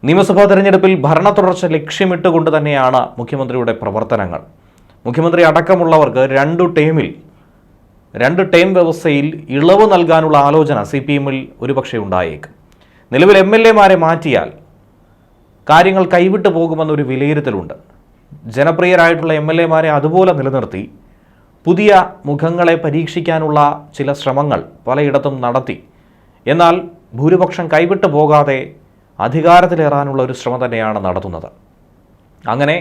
നിയമസഭാ തെരഞ്ഞെടുപ്പിൽ ഭരണ തുടർച്ച ലക്ഷ്യമിട്ടുകൊണ്ട് തന്നെയാണ് മുഖ്യമന്ത്രിയുടെ പ്രവർത്തനങ്ങൾ. മുഖ്യമന്ത്രി അടക്കമുള്ളവർക്ക് രണ്ട് ടേം വ്യവസ്ഥയിൽ ഇളവ് നൽകാനുള്ള ആലോചന CPM-ൽ ഒരുപക്ഷെ ഉണ്ടായേക്കും. നിലവിൽ MLA-മാരെ മാറ്റിയാൽ കാര്യങ്ങൾ കൈവിട്ടു പോകുമെന്നൊരു വിലയിരുത്തലുണ്ട്. ജനപ്രിയരായിട്ടുള്ള MLA-മാരെ അതുപോലെ നിലനിർത്തി പുതിയ മുഖങ്ങളെ പരീക്ഷിക്കാനുള്ള ചില ശ്രമങ്ങൾ പലയിടത്തും നടത്തി. എന്നാൽ ഭൂരിപക്ഷം കൈവിട്ടു പോകാതെ അധികാരത്തിലേറാനുള്ള ഒരു ശ്രമം തന്നെയാണ് നടത്തുന്നത്. അങ്ങനെ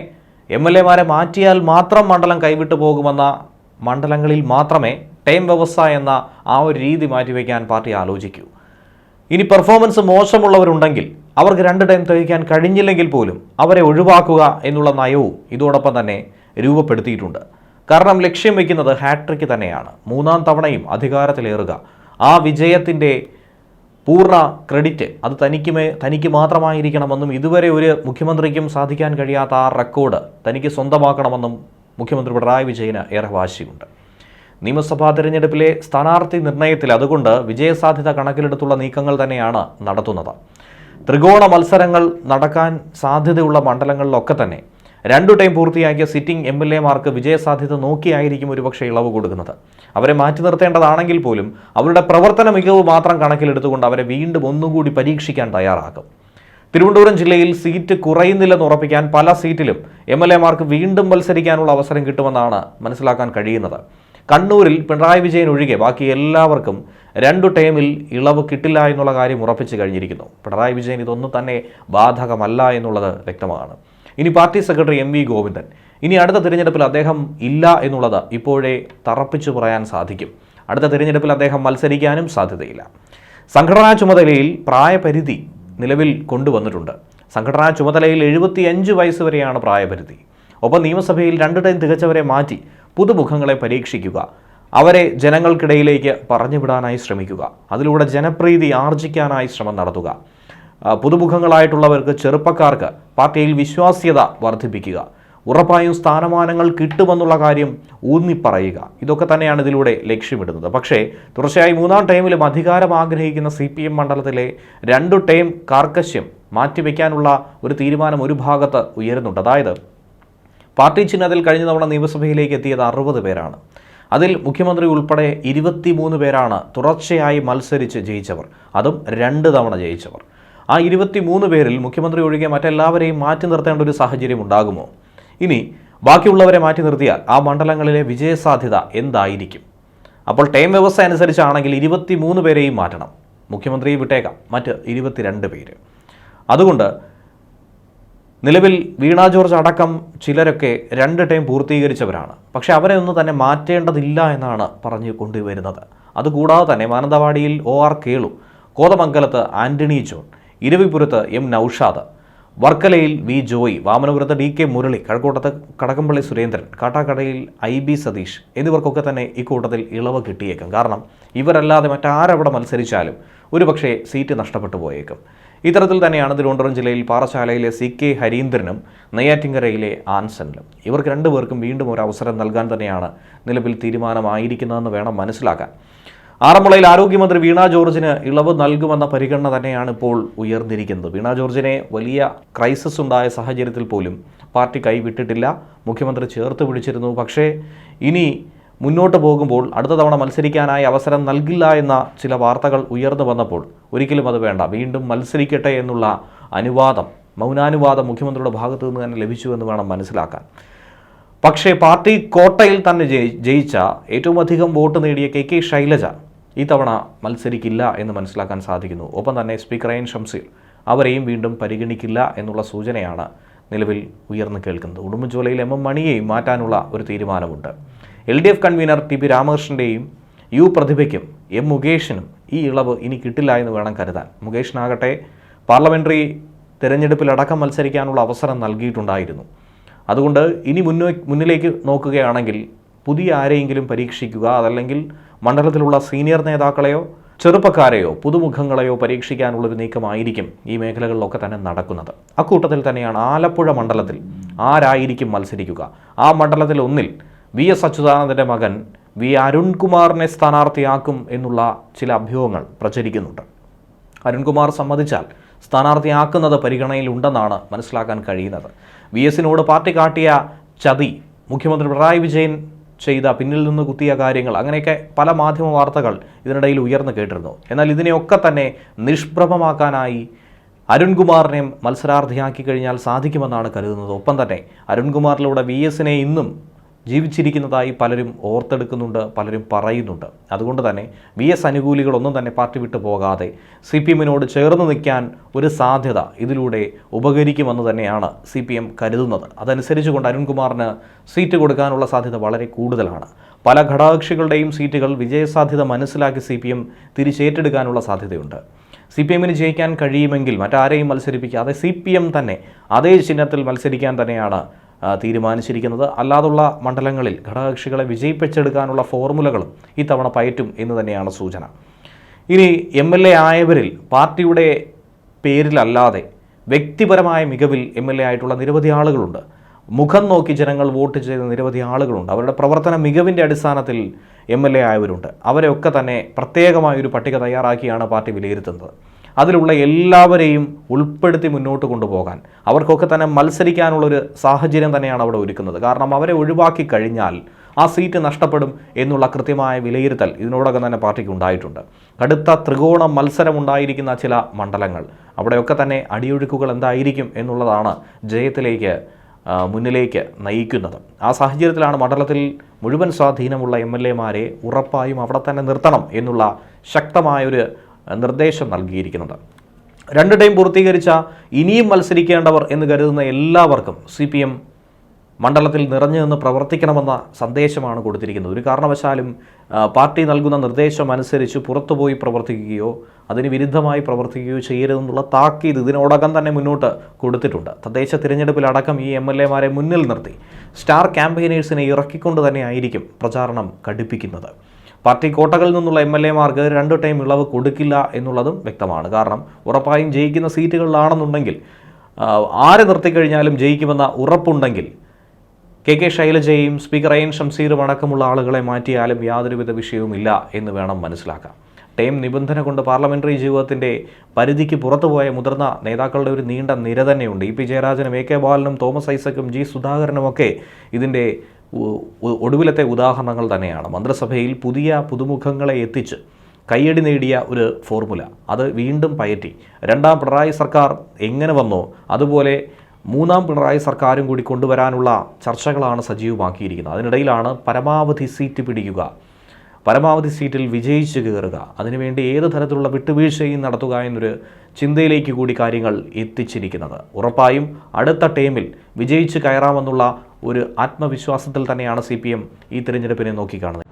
MLA-മാരെ മാറ്റിയാൽ മാത്രം മണ്ഡലം കൈവിട്ടു പോകുമെന്ന മണ്ഡലങ്ങളിൽ മാത്രമേ ടൈം വ്യവസ്ഥ എന്ന ആ ഒരു രീതി മാറ്റിവെക്കാൻ പാർട്ടി ആലോചിക്കൂ. ഇനി പെർഫോമൻസ് മോശമുള്ളവരുണ്ടെങ്കിൽ അവർക്ക് 2 ടൈം തികയ്ക്കാൻ കഴിഞ്ഞില്ലെങ്കിൽ പോലും അവരെ ഒഴിവാക്കുക എന്നുള്ള നയവും ഇതോടൊപ്പം തന്നെ രൂപപ്പെടുത്തിയിട്ടുണ്ട്. കാരണം ലക്ഷ്യം വയ്ക്കുന്നത് ഹാട്രിക്ക് തന്നെയാണ്. 3ാം തവണയും അധികാരത്തിലേറുക. ആ വിജയത്തിൻ്റെ പൂർണ്ണ ക്രെഡിറ്റ് അത് തനിക്ക് മാത്രമായിരിക്കണമെന്നും ഇതുവരെ ഒരു മുഖ്യമന്ത്രിക്കും സാധിക്കാൻ കഴിയാത്ത ആ റെക്കോർഡ് തനിക്ക് സ്വന്തമാക്കണമെന്നും മുഖ്യമന്ത്രി പിണറായി വിജയന് ഏറെ വാശിയുണ്ട്. നിയമസഭാ തെരഞ്ഞെടുപ്പിലെ സ്ഥാനാർത്ഥി നിർണയത്തിൽ അതുകൊണ്ട് വിജയസാധ്യത കണക്കിലെടുത്തുള്ള നീക്കങ്ങൾ തന്നെയാണ് നടത്തുന്നത്. ത്രികോണ മത്സരങ്ങൾ നടക്കാൻ സാധ്യതയുള്ള മണ്ഡലങ്ങളിലൊക്കെ തന്നെ 2 ടൈം പൂർത്തിയാക്കിയ സിറ്റിംഗ് MLA-മാർക്ക് വിജയസാധ്യത നോക്കിയായിരിക്കും ഒരുപക്ഷെ ഇളവ് കൊടുക്കുന്നത്. അവരെ മാറ്റി നിർത്തേണ്ടതാണെങ്കിൽ പോലും അവരുടെ പ്രവർത്തന മികവ് മാത്രം കണക്കിലെടുത്തുകൊണ്ട് അവരെ വീണ്ടും ഒന്നുകൂടി പരീക്ഷിക്കാൻ തയ്യാറാക്കും. തിരുവനന്തപുരം ജില്ലയിൽ സീറ്റ് കുറയുന്നില്ലെന്ന് ഉറപ്പിക്കാൻ പല സീറ്റിലും MLA-മാർക്ക് വീണ്ടും മത്സരിക്കാനുള്ള അവസരം കിട്ടുമെന്നാണ് മനസ്സിലാക്കാൻ കഴിയുന്നത്. കണ്ണൂരിൽ പിണറായി വിജയൻ ഒഴികെ ബാക്കി എല്ലാവർക്കും 2 ടൈമിൽ ഇളവ് കിട്ടില്ല എന്നുള്ള കാര്യം ഉറപ്പിച്ചു കഴിഞ്ഞിരിക്കുന്നു. പിണറായി വിജയൻ ഇതൊന്നും തന്നെ ബാധകമല്ല എന്നുള്ളത് വ്യക്തമാണ്. ഇനി പാർട്ടി സെക്രട്ടറി MV ഗോവിന്ദൻ, ഇനി അടുത്ത തിരഞ്ഞെടുപ്പിൽ അദ്ദേഹം ഇല്ല എന്നുള്ളത് ഇപ്പോഴേ തറപ്പിച്ചു പറയാൻ സാധിക്കും. അടുത്ത തിരഞ്ഞെടുപ്പിൽ അദ്ദേഹം മത്സരിക്കാനും സാധ്യതയില്ല. സംഘടനാ ചുമതലയിൽ പ്രായപരിധി നിലവിൽ കൊണ്ടുവന്നിട്ടുണ്ട്. സംഘടനാ ചുമതലയിൽ 75 വയസ്സ് വരെയാണ് പ്രായപരിധി. ഒപ്പം നിയമസഭയിൽ 2 ടൈം തികച്ചവരെ മാറ്റി പുതുമുഖങ്ങളെ പരീക്ഷിക്കുക, അവരെ ജനങ്ങൾക്കിടയിലേക്ക് പറഞ്ഞുവിടാനായി ശ്രമിക്കുക, അതിലൂടെ ജനപ്രീതി ആർജിക്കാനായി ശ്രമം നടത്തുക, പുതുമുഖങ്ങളായിട്ടുള്ളവർക്ക് ചെറുപ്പക്കാർക്ക് പാർട്ടിയിൽ വിശ്വാസ്യത വർദ്ധിപ്പിക്കുക, ഉറപ്പായും സ്ഥാനമാനങ്ങൾ കിട്ടുമെന്നുള്ള കാര്യം ഊന്നിപ്പറയുക. ഇതൊക്കെ തന്നെയാണ് ഇതിലൂടെ ലക്ഷ്യമിടുന്നത്. പക്ഷേ തുടർച്ചയായി 3ാം ടൈമിലും അധികാരം ആഗ്രഹിക്കുന്ന CPM മണ്ഡലത്തിലെ 2 ടൈം കാർക്കശ്യം മാറ്റിവെക്കാനുള്ള ഒരു തീരുമാനം ഒരു ഭാഗത്ത് ഉയരുന്നുണ്ട്. അതായത് പാർട്ടി ചിഹ്നത്തിൽ കഴിഞ്ഞ തവണ നിയമസഭയിലേക്ക് എത്തിയത് 60 പേരാണ്. അതിൽ മുഖ്യമന്ത്രി ഉൾപ്പെടെ 23 പേരാണ് തുടർച്ചയായി മത്സരിച്ച് ജയിച്ചവർ, അതും 2 തവണ ജയിച്ചവർ. ആ 23 പേരിൽ മുഖ്യമന്ത്രി ഒഴികെ മറ്റെല്ലാവരെയും മാറ്റി നിർത്തേണ്ട ഒരു സാഹചര്യം ഉണ്ടാകുമോ? ഇനി ബാക്കിയുള്ളവരെ മാറ്റി നിർത്തിയാൽ ആ മണ്ഡലങ്ങളിലെ വിജയസാധ്യത എന്തായിരിക്കും? അപ്പോൾ ടൈം വ്യവസ്ഥ അനുസരിച്ചാണെങ്കിൽ 23 പേരെയും മാറ്റണം. മുഖ്യമന്ത്രിയെ വിട്ടേക്കാം, മറ്റ് 22 പേര്. അതുകൊണ്ട് നിലവിൽ വീണ ജോർജ് അടക്കം ചിലരൊക്കെ 2 ടൈം പൂർത്തീകരിച്ചവരാണ്. പക്ഷേ അവരെ ഒന്നും തന്നെ മാറ്റേണ്ടതില്ല എന്നാണ് പറഞ്ഞു കൊണ്ടുവരുന്നത്. അതുകൂടാതെ തന്നെ മാനന്തവാടിയിൽ OR കേളു, കോതമംഗലത്ത് ആന്റണി ജോൺ, ഇരവിപുരത്ത് M നൌഷാദ്, വർക്കലയിൽ V Joy, വാമനപുരത്ത് DK Murali, കഴക്കൂട്ടത്ത് Kadakampally Surendran, കാട്ടാക്കടയിൽ IB Satheesh എന്നിവർക്കൊക്കെ തന്നെ ഇക്കൂട്ടത്തിൽ ഇളവ് കിട്ടിയേക്കും. കാരണം ഇവരല്ലാതെ മറ്റാരവിടെ മത്സരിച്ചാലും ഒരുപക്ഷെ സീറ്റ് നഷ്ടപ്പെട്ടു പോയേക്കും. ഇത്തരത്തിൽ തന്നെയാണ് തിരുവനന്തപുരം ജില്ലയിൽ പാറശാലയിലെ CK ഹരീന്ദ്രനും നെയ്യാറ്റിൻകരയിലെ ആൻസണിലും. ഇവർക്ക് 2 പേർക്കും വീണ്ടും ഒരു അവസരം നൽകാൻ തന്നെയാണ് നിലവിൽ തീരുമാനമായിരിക്കുന്നതെന്ന് വേണം മനസ്സിലാക്കാൻ. ആറന്മുളയിൽ ആരോഗ്യമന്ത്രി വീണ ജോർജിന് ഇളവ് നൽകുമെന്ന പരിഗണന തന്നെയാണ് ഇപ്പോൾ ഉയർന്നിരിക്കുന്നത്. വീണ ജോർജിനെ വലിയ ക്രൈസിസ് ഉണ്ടായ സാഹചര്യത്തിൽ പോലും പാർട്ടി കൈവിട്ടിട്ടില്ല. മുഖ്യമന്ത്രി ചേർത്ത് പിടിച്ചിരുന്നു. പക്ഷേ ഇനി മുന്നോട്ട് പോകുമ്പോൾ അടുത്ത തവണ മത്സരിക്കാനായി അവസരം നൽകില്ല എന്ന ചില വാർത്തകൾ ഉയർന്നു വന്നപ്പോൾ ഒരിക്കലും അത് വേണ്ട, വീണ്ടും മത്സരിക്കട്ടെ എന്നുള്ള മൗനാനുവാദം മുഖ്യമന്ത്രിയുടെ ഭാഗത്തു നിന്ന് തന്നെ ലഭിച്ചു എന്ന് വേണം മനസ്സിലാക്കാൻ. പക്ഷേ പാർട്ടി കോട്ടയിൽ തന്നെ ജയിച്ച ഏറ്റവും അധികം വോട്ട് നേടിയ KK ശൈലജ ഈ തവണ മത്സരിക്കില്ല എന്ന് മനസ്സിലാക്കാൻ സാധിക്കുന്നു. ഒപ്പം തന്നെ സ്പീക്കർ N ഷംസീർ അവരെയും വീണ്ടും പരിഗണിക്കില്ല എന്നുള്ള സൂചനയാണ് നിലവിൽ ഉയർന്നു കേൾക്കുന്നത്. ഉടുമ്പൻചോലയിൽ MM മണിയെയും മാറ്റാനുള്ള ഒരു തീരുമാനമുണ്ട്. LDF convener TP രാമകൃഷ്ണൻ്റെയും U പ്രതിഭയ്ക്കും M മുകേഷിനും ഈ ഇളവ് ഇനി കിട്ടില്ല എന്ന് വേണം കരുതാൻ. മുകേഷിനാകട്ടെ പാർലമെൻ്ററി തിരഞ്ഞെടുപ്പിലടക്കം മത്സരിക്കാനുള്ള അവസരം നൽകിയിട്ടുണ്ടായിരുന്നു. അതുകൊണ്ട് ഇനി മുന്നിലേക്ക് നോക്കുകയാണെങ്കിൽ പുതിയ ആരെയെങ്കിലും പരീക്ഷിക്കുക, അതല്ലെങ്കിൽ മണ്ഡലത്തിലുള്ള സീനിയർ നേതാക്കളെയോ ചെറുപ്പക്കാരെയോ പുതുമുഖങ്ങളെയോ പരീക്ഷിക്കാനുള്ളൊരു നീക്കമായിരിക്കും ഈ മേഖലകളിലൊക്കെ തന്നെ നടക്കുന്നത്. അക്കൂട്ടത്തിൽ തന്നെയാണ് ആലപ്പുഴ മണ്ഡലത്തിൽ ആരായിരിക്കും മത്സരിക്കുക. ആ മണ്ഡലത്തിൽ ഒന്നിൽ VS അച്യുതാനന്ദൻ്റെ മകൻ V അരുൺകുമാറിനെ സ്ഥാനാർത്ഥിയാക്കും എന്നുള്ള ചില അഭ്യൂഹങ്ങൾ പ്രചരിക്കുന്നുണ്ട്. അരുൺകുമാർ സമ്മതിച്ചാൽ സ്ഥാനാർത്ഥിയാക്കുന്നത് പരിഗണനയിലുണ്ടെന്നാണ് മനസ്സിലാക്കാൻ കഴിയുന്നത്. വി എസിനോട് പാർട്ടി കാട്ടിയ ചതി, മുഖ്യമന്ത്രി പിണറായി വിജയൻ ചെയ്ത പിന്നിൽ നിന്ന് കുത്തിയ കാര്യങ്ങൾ, അങ്ങനെയൊക്കെ പല മാധ്യമ വാർത്തകൾ ഇതിനിടയിൽ ഉയർന്നു കേട്ടിരുന്നു. എന്നാൽ ഇതിനെയൊക്കെ തന്നെ നിഷ്പ്രഭമാക്കാനായി അരുൺകുമാറിനെ മത്സരാർത്ഥിയാക്കി കഴിഞ്ഞാൽ സാധിക്കുമെന്നാണ് കരുതുന്നത്. ഒപ്പം തന്നെ അരുൺകുമാറിലൂടെ വി എസിനെ ഇന്നും ജീവിച്ചിരിക്കുന്നതായി പലരും ഓർത്തെടുക്കുന്നുണ്ട്, പലരും പറയുന്നുണ്ട്. അതുകൊണ്ട് തന്നെ വി എസ് അനുകൂലികളൊന്നും തന്നെ പാർട്ടി വിട്ടു പോകാതെ CPM-നോട് ചേർന്ന് നിൽക്കാൻ ഒരു സാധ്യത ഇതിലൂടെ ഉപകരിക്കുമെന്ന് തന്നെയാണ് CPM കരുതുന്നത്. അതനുസരിച്ചുകൊണ്ട് അരുൺകുമാറിന് സീറ്റ് കൊടുക്കാനുള്ള സാധ്യത വളരെ കൂടുതലാണ്. പല ഘടകകക്ഷികളുടെയും സീറ്റുകൾ വിജയസാധ്യത മനസ്സിലാക്കി CPM തിരിച്ചേറ്റെടുക്കാനുള്ള സാധ്യതയുണ്ട്. CPM-ന് ജയിക്കാൻ കഴിയുമെങ്കിൽ മറ്റാരെയും മത്സരിപ്പിക്കാതെ CPM തന്നെ അതേ ചിഹ്നത്തിൽ മത്സരിക്കാൻ തന്നെയാണ് തീരുമാനിച്ചിരിക്കുന്നത്. അല്ലാതുള്ള മണ്ഡലങ്ങളിൽ ഘടകകക്ഷികളെ വിജയിപ്പിച്ചെടുക്കാനുള്ള ഫോർമുലകളും ഇത്തവണ പയറ്റും എന്ന് തന്നെയാണ് സൂചന. ഇനി MLA ആയവരിൽ പാർട്ടിയുടെ പേരിലല്ലാതെ വ്യക്തിപരമായ മികവിൽ MLA ആയിട്ടുള്ള നിരവധി ആളുകളുണ്ട്. മുഖം നോക്കി ജനങ്ങൾ വോട്ട് ചെയ്ത നിരവധി ആളുകളുണ്ട്. അവരുടെ പ്രവർത്തന മികവിൻ്റെ അടിസ്ഥാനത്തിൽ MLA ആയവരുണ്ട്. അവരെയൊക്കെ തന്നെ പ്രത്യേകമായൊരു പട്ടിക തയ്യാറാക്കിയാണ് പാർട്ടി വിലയിരുത്തുന്നത്. അതിലുള്ള എല്ലാവരെയും ഉൾപ്പെടുത്തി മുന്നോട്ട് കൊണ്ടുപോകാൻ അവർക്കൊക്കെ തന്നെ മത്സരിക്കാനുള്ളൊരു സാഹചര്യം തന്നെയാണ് അവിടെ ഒരുക്കുന്നത്. കാരണം അവരെ ഒഴിവാക്കി കഴിഞ്ഞാൽ ആ സീറ്റ് നഷ്ടപ്പെടും എന്നുള്ള കൃത്യമായ വിലയിരുത്തൽ ഇതിനോടകം തന്നെ പാർട്ടിക്ക് ഉണ്ടായിട്ടുണ്ട്. കടുത്ത ത്രികോണ മത്സരം ഉണ്ടായിരിക്കുന്ന ചില മണ്ഡലങ്ങൾ, അവിടെയൊക്കെ തന്നെ അടിയൊഴുക്കുകൾ എന്തായിരിക്കും എന്നുള്ളതാണ് ജയത്തിലേക്ക് മുന്നിലേക്ക് നയിക്കുന്നത്. ആ സാഹചര്യത്തിലാണ് മണ്ഡലത്തിൽ മുഴുവൻ സ്വാധീനമുള്ള MLA-മാരെ ഉറപ്പായും അവിടെ തന്നെ നിർത്തണം എന്നുള്ള ശക്തമായൊരു നിർദ്ദേശം നൽകിയിരിക്കുന്നത്. 2 ടൈം പൂർത്തീകരിച്ച ഇനിയും മത്സരിക്കേണ്ടവർ എന്ന് കരുതുന്ന എല്ലാവർക്കും CPM മണ്ഡലത്തിൽ നിറഞ്ഞു നിന്ന് പ്രവർത്തിക്കണമെന്ന സന്ദേശമാണ് കൊടുത്തിരിക്കുന്നത്. ഒരു കാരണവശാലും പാർട്ടി നൽകുന്ന നിർദ്ദേശം അനുസരിച്ച് പുറത്തുപോയി പ്രവർത്തിക്കുകയോ അതിന് വിരുദ്ധമായി പ്രവർത്തിക്കുകയോ ചെയ്യരുതെന്നുള്ള താക്കീത് ഇതിനോടകം തന്നെ മുന്നോട്ട് കൊടുത്തിട്ടുണ്ട്. തദ്ദേശ തിരഞ്ഞെടുപ്പിലടക്കം ഈ MLA-മാരെ മുന്നിൽ നിർത്തി സ്റ്റാർ ക്യാമ്പയിനേഴ്സിനെ ഇറക്കിക്കൊണ്ട് തന്നെയായിരിക്കും പ്രചാരണം കടുപ്പിക്കുന്നത്. പാർട്ടി കോട്ടകളിൽ നിന്നുള്ള MLA-മാർക്ക് 2 ടൈം ഇളവ് കൊടുക്കില്ല എന്നുള്ളതും വ്യക്തമാണ്. കാരണം ഉറപ്പായും ജയിക്കുന്ന സീറ്റുകളിലാണെന്നുണ്ടെങ്കിൽ ആരെ നിർത്തിക്കഴിഞ്ഞാലും ജയിക്കുമെന്ന ഉറപ്പുണ്ടെങ്കിൽ KK ശൈലജയും സ്പീക്കർ AN ഷംസീറും അടക്കമുള്ള ആളുകളെ മാറ്റിയാലും യാതൊരുവിധ വിഷയവുമില്ല എന്ന് വേണം മനസ്സിലാക്കാം. ടൈം നിബന്ധന കൊണ്ട് പാർലമെൻ്ററി ജീവിതത്തിൻ്റെ പരിധിക്ക് പുറത്തുപോയ മുതിർന്ന നേതാക്കളുടെ ഒരു നീണ്ട നിര തന്നെയുണ്ട്. EP ജയരാജനും AK ബാലനും തോമസ് ഐസക്കും G സുധാകരനുമൊക്കെ ഇതിൻ്റെ ഒടുവിലത്തെ ഉദാഹരണങ്ങൾ തന്നെയാണ്. മന്ത്രിസഭയിൽ പുതുമുഖങ്ങളെ എത്തിച്ച് കയ്യടി നേടിയ ഒരു ഫോർമുല അത് വീണ്ടും പയറ്റി. 2ാം പിണറായി സർക്കാർ എങ്ങനെ വന്നോ അതുപോലെ 3ാം പിണറായി സർക്കാരും കൂടി കൊണ്ടുവരാനുള്ള ചർച്ചകളാണ് സജീവമാക്കിയിരിക്കുന്നത്. അതിനിടയിലാണ് പരമാവധി സീറ്റ് പിടിക്കുക, പരമാവധി സീറ്റിൽ വിജയിച്ച് കയറുക, അതിനുവേണ്ടി ഏത് തരത്തിലുള്ള വിട്ടുവീഴ്ചയും നടത്തുക എന്നൊരു ചിന്തയിലേക്ക് കൂടി കാര്യങ്ങൾ എത്തിച്ചിരിക്കുന്നത്. ഉറപ്പായും അടുത്ത ടൈമിൽ വിജയിച്ച് കയറാമെന്നുള്ള ഒരു ആത്മവിശ്വാസത്തിൽ തന്നെയാണ് CPM ഈ തിരഞ്ഞെടുപ്പിനെ നോക്കിക്കാണുന്നത്.